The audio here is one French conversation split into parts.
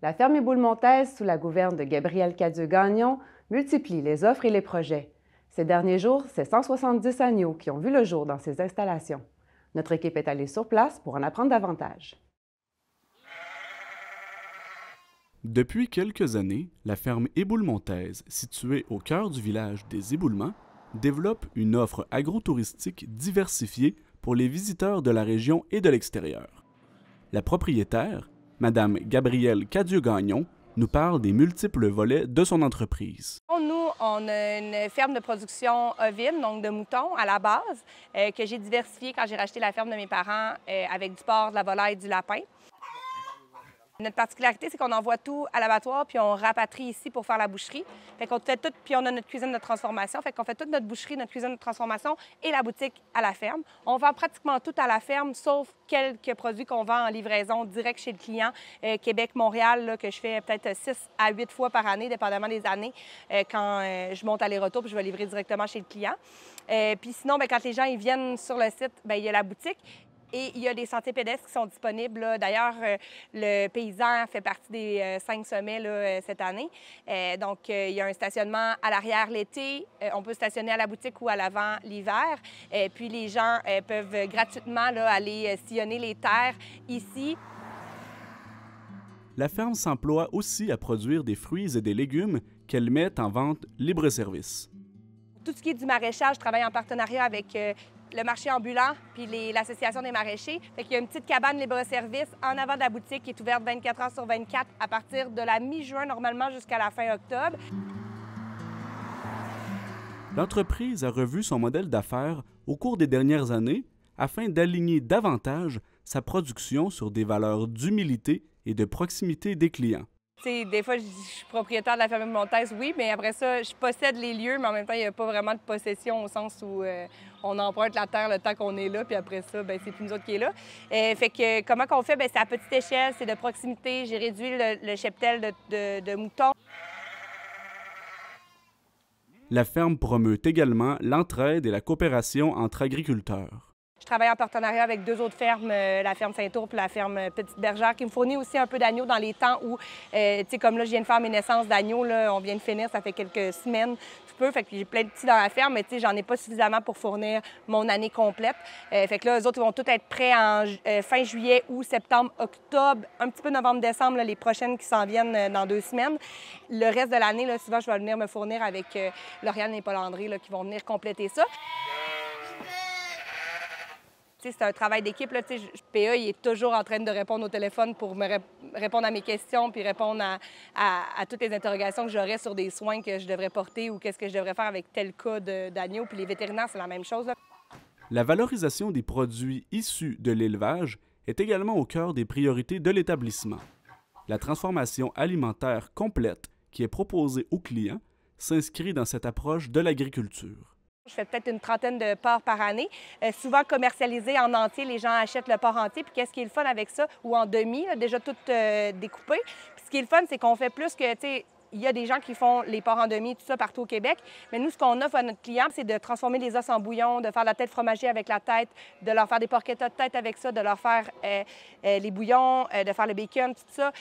La ferme Éboule-Montaise, sous la gouverne de Gabriel Cadieux-Gagnon, multiplie les offres et les projets. Ces derniers jours, c'est 170 agneaux qui ont vu le jour dans ces installations. Notre équipe est allée sur place pour en apprendre davantage. Depuis quelques années, la ferme Éboule-Montaise, située au cœur du village des Éboulements, développe une offre agro-touristique diversifiée pour les visiteurs de la région et de l'extérieur. La propriétaire, Mme Gabrielle Cadieux-Gagnon, nous parle des multiples volets de son entreprise. Nous, on a une ferme de production ovine, donc de moutons à la base, que j'ai diversifiée quand j'ai racheté la ferme de mes parents avec du porc, de la volaille et du lapin. Notre particularité, c'est qu'on envoie tout à l'abattoir puis on rapatrie ici pour faire la boucherie. Fait qu'on fait tout, puis on a notre cuisine de transformation. Fait qu'on fait toute notre boucherie, notre cuisine de transformation et la boutique à la ferme. On vend pratiquement tout à la ferme, sauf quelques produits qu'on vend en livraison direct chez le client. Québec-Montréal, que je fais peut-être 6 à 8 fois par année, dépendamment des années, quand je monte aller-retour puis je vais livrer directement chez le client. Puis sinon, bien, quand les gens ils viennent sur le site, bien, il y a la boutique. Et il y a des sentiers pédestres qui sont disponibles. D'ailleurs, le paysan fait partie des 5 sommets là, cette année. Donc, il y a un stationnement à l'arrière l'été. On peut stationner à la boutique ou à l'avant l'hiver. Puis, les gens peuvent gratuitement là, aller sillonner les terres ici. La ferme s'emploie aussi à produire des fruits et des légumes qu'elle met en vente libre-service. Tout ce qui est du maraîchage, je travaille en partenariat avec le marché ambulant puis l'Association des maraîchers. Fait qu'il y a une petite cabane libre-service en avant de la boutique qui est ouverte 24 heures sur 24 à partir de la mi-juin normalement jusqu'à la fin octobre. L'entreprise a revu son modèle d'affaires au cours des dernières années afin d'aligner davantage sa production sur des valeurs d'humilité et de proximité des clients. T'sais, des fois, je suis propriétaire de la ferme Montaise, oui, mais après ça, je possède les lieux, mais en même temps, il n'y a pas vraiment de possession au sens où on emprunte la terre le temps qu'on est là, puis après ça, bien, c'est plus nous autres qui est là. Fait que comment qu'on fait? Bien, c'est à petite échelle, c'est de proximité. J'ai réduit le cheptel de moutons. La ferme promeut également l'entraide et la coopération entre agriculteurs. Je travaille en partenariat avec 2 autres fermes, la ferme Saint-Ours et la ferme Petite Bergère, qui me fournit aussi un peu d'agneaux dans les temps où, tu sais, comme là, je viens de faire mes naissances d'agneaux, là, on vient de finir, ça fait quelques semaines, fait que j'ai plein de petits dans la ferme, mais tu sais, j'en ai pas suffisamment pour fournir mon année complète. Fait que là, eux autres, ils vont tous être prêts en fin juillet, août, septembre, octobre, un petit peu novembre, décembre, là, les prochaines qui s'en viennent dans 2 semaines. Le reste de l'année, là, souvent, je vais venir me fournir avec Lauriane et Paul-André, là, qui vont venir compléter ça. C'est un travail d'équipe. PA, il est toujours en train de répondre au téléphone pour me répondre à mes questions puis répondre à toutes les interrogations que j'aurais sur des soins que je devrais porter ou qu'est-ce que je devrais faire avec tel cas d'agneau. Puis les vétérinaires, c'est la même chose. Là. La valorisation des produits issus de l'élevage est également au cœur des priorités de l'établissement. La transformation alimentaire complète qui est proposée aux clients s'inscrit dans cette approche de l'agriculture. Je fais peut-être une trentaine de porcs par année, souvent commercialisés en entier. Les gens achètent le porc entier. Puis qu'est-ce qui est le fun avec ça? Ou en demi, là, déjà tout découpé. Puis ce qui est le fun, c'est qu'on fait plus que, tu sais, il y a des gens qui font les porcs en demi, tout ça, partout au Québec. Mais nous, ce qu'on offre à notre client, c'est de transformer les os en bouillon, de faire la tête fromagée avec la tête, de leur faire des porchettes de tête avec ça, de leur faire les bouillons, de faire le bacon, tout ça,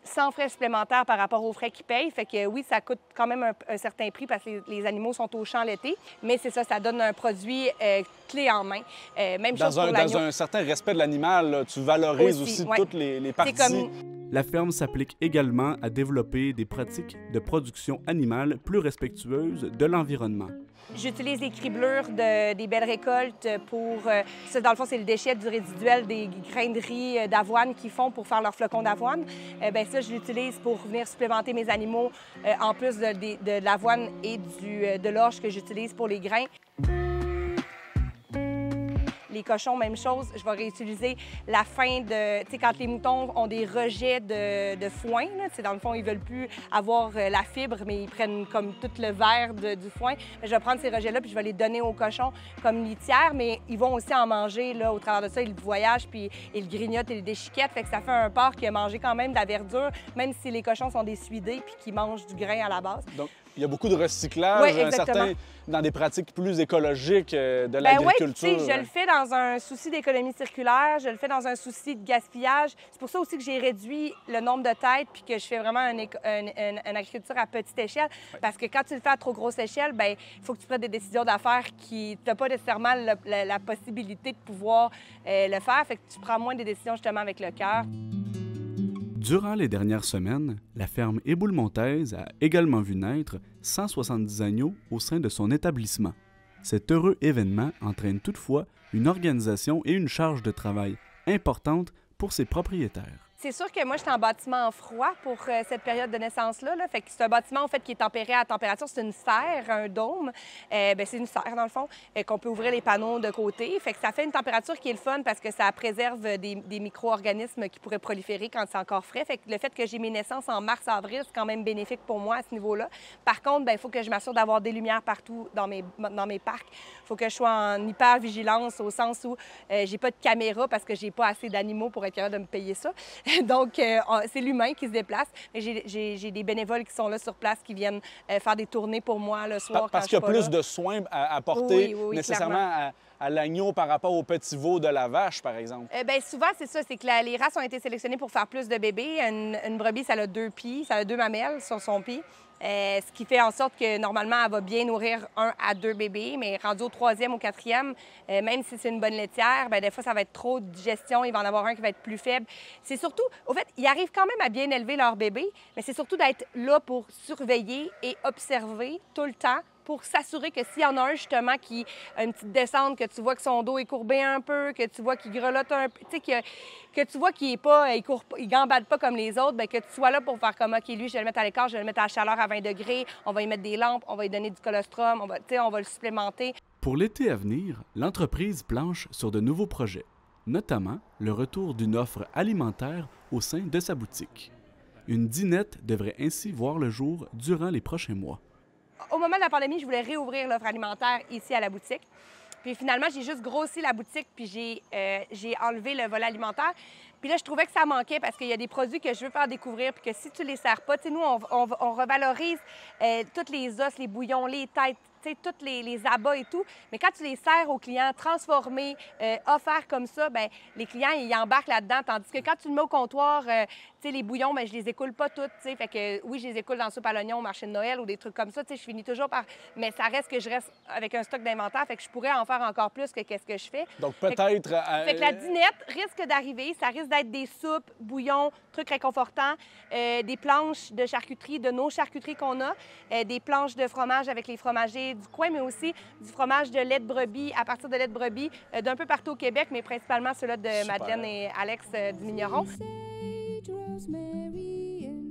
sans frais supplémentaires par rapport aux frais qu'ils payent. Fait que oui, ça coûte quand même un certain prix parce que les animaux sont au champ l'été. Mais c'est ça, ça donne un produit clé en main. Même chose pour l'agneau. Dans un certain respect de l'animal, tu valorises aussi ouais. toutes les parties. La ferme s'applique également à développer des pratiques de production animale plus respectueuses de l'environnement. J'utilise les criblures des belles récoltes pour... ça, dans le fond, c'est le déchet du résiduel des grains de riz d'avoine qu'ils font pour faire leurs flocons d'avoine. Bien, ça, je l'utilise pour venir supplémenter mes animaux, en plus de l'avoine et de l'orge que j'utilise pour les grains. Les cochons, même chose. Je vais réutiliser la fin de... Tu sais, quand les moutons ont des rejets de foin, là, dans le fond, ils veulent plus avoir la fibre, mais ils prennent comme tout le verre du foin. Je vais prendre ces rejets-là puis je vais les donner aux cochons comme litière, mais ils vont aussi en manger, là, au travers de ça. Ils le voyagent puis ils le grignotent et le déchiquettent. Fait que ça fait un porc qui a mangé quand même de la verdure, même si les cochons sont des suidés puis qui mangent du grain à la base. Donc, Il y a beaucoup de recyclage, Oui, exactement. dans des pratiques plus écologiques de Ben l'agriculture. oui, je le fais dans un souci d'économie circulaire, je le fais dans un souci de gaspillage. C'est pour ça aussi que j'ai réduit le nombre de têtes puis que je fais vraiment une agriculture à petite échelle. Parce que quand tu le fais à trop grosse échelle, bien, il faut que tu prennes des décisions d'affaires qui n'ont pas nécessairement la possibilité de pouvoir le faire. Fait que tu prends moins des décisions justement avec le cœur. Durant les dernières semaines, la ferme Éboulmontaise a également vu naître 170 agneaux au sein de son établissement. Cet heureux événement entraîne toutefois une organisation et une charge de travail importante pour ses propriétaires. C'est sûr que moi, je suis en bâtiment froid pour cette période de naissance-là. Fait que c'est un bâtiment, en fait, qui est tempéré à température. C'est une serre, un dôme. C'est une serre, dans le fond, qu'on peut ouvrir les panneaux de côté. Fait que ça fait une température qui est le fun parce que ça préserve des micro-organismes qui pourraient proliférer quand c'est encore frais. Fait que le fait que j'ai mes naissances en mars-avril, c'est quand même bénéfique pour moi à ce niveau-là. Par contre, il faut que je m'assure d'avoir des lumières partout dans mes parcs. Il faut que je sois en hyper-vigilance au sens où j'ai pas de caméra parce que j'ai pas assez d'animaux pour être capable de me payer ça. Donc, c'est l'humain qui se déplace. J'ai des bénévoles qui sont là sur place, qui viennent faire des tournées pour moi le soir. Parce qu'il y a plus de soins à apporter nécessairement à l'agneau par rapport au petit veau de la vache, par exemple. Bien, souvent, c'est ça. C'est que les races ont été sélectionnées pour faire plus de bébés. Une brebis, ça a 2 pieds, ça a 2 mamelles sur son pied. Ce qui fait en sorte que, normalement, elle va bien nourrir 1 à 2 bébés, mais rendu au 3e, au 4e, même si c'est une bonne laitière, bien, des fois, ça va être trop de digestion. Il va en avoir un qui va être plus faible. C'est surtout, au fait, ils arrivent quand même à bien élever leur bébé, mais c'est surtout d'être là pour surveiller et observer tout le temps pour s'assurer que s'il y en a un, justement, qui a une petite descente, que tu vois que son dos est courbé un peu, que tu vois qu'il grelotte un peu, tu sais, que tu vois qu'il est pas, il gambade pas comme les autres, bien, que tu sois là pour faire comme, OK, lui, je vais le mettre à l'écart, je vais le mettre à la chaleur à 20 degrés, on va y mettre des lampes, on va lui donner du colostrum, on va le supplémenter. Pour l'été à venir, l'entreprise planche sur de nouveaux projets, notamment le retour d'une offre alimentaire au sein de sa boutique. Une dinette devrait ainsi voir le jour durant les prochains mois. Au moment de la pandémie, je voulais réouvrir l'offre alimentaire ici à la boutique. Puis finalement, j'ai juste grossi la boutique, puis j'ai enlevé le volet alimentaire. Puis là, je trouvais que ça manquait parce qu'il y a des produits que je veux faire découvrir, puis que si tu les sers pas, tu sais, nous, on revalorise tous les os, les bouillons, les têtes, tu sais, tous les abats et tout. Mais quand tu les sers aux clients transformés, offerts comme ça, bien, les clients, ils embarquent là-dedans. Tandis que quand tu le mets au comptoir, tu sais, les bouillons, bien, je les écoule pas toutes, tu sais. Fait que oui, je les écoule dans le soupe à l'oignon au marché de Noël ou des trucs comme ça, tu sais, je finis toujours par... Mais ça reste que je reste avec un stock d'inventaire, fait que je pourrais en faire encore plus que qu'est-ce que je fais. Donc peut-être... Fait que la dinette risque d'arriver. Ça risque d'être des soupes, bouillons, trucs réconfortants, des planches de charcuterie, de nos charcuteries qu'on a, des planches de fromage avec les fromagers du coin, mais aussi du fromage de lait de brebis à partir de lait de brebis d'un peu partout au Québec, mais principalement ceux-là de Madeleine et Alex du Migneron.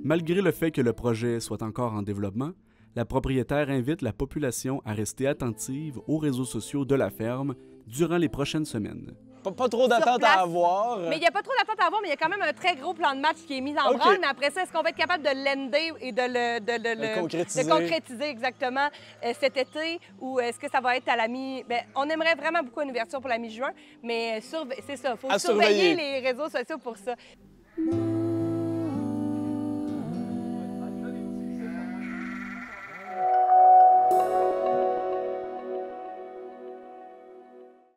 Malgré le fait que le projet soit encore en développement, la propriétaire invite la population à rester attentive aux réseaux sociaux de la ferme durant les prochaines semaines. Pas trop d'attente à avoir. Mais il n'y a pas trop d'attente à avoir, mais il y a quand même un très gros plan de match qui est mis en branle. Mais après ça, est-ce qu'on va être capable de l'ender et de le concrétiser exactement cet été? Ou est-ce que ça va être à la mi... Bien, on aimerait vraiment beaucoup une ouverture pour la mi-juin, mais c'est ça, il faut surveiller les réseaux sociaux pour ça.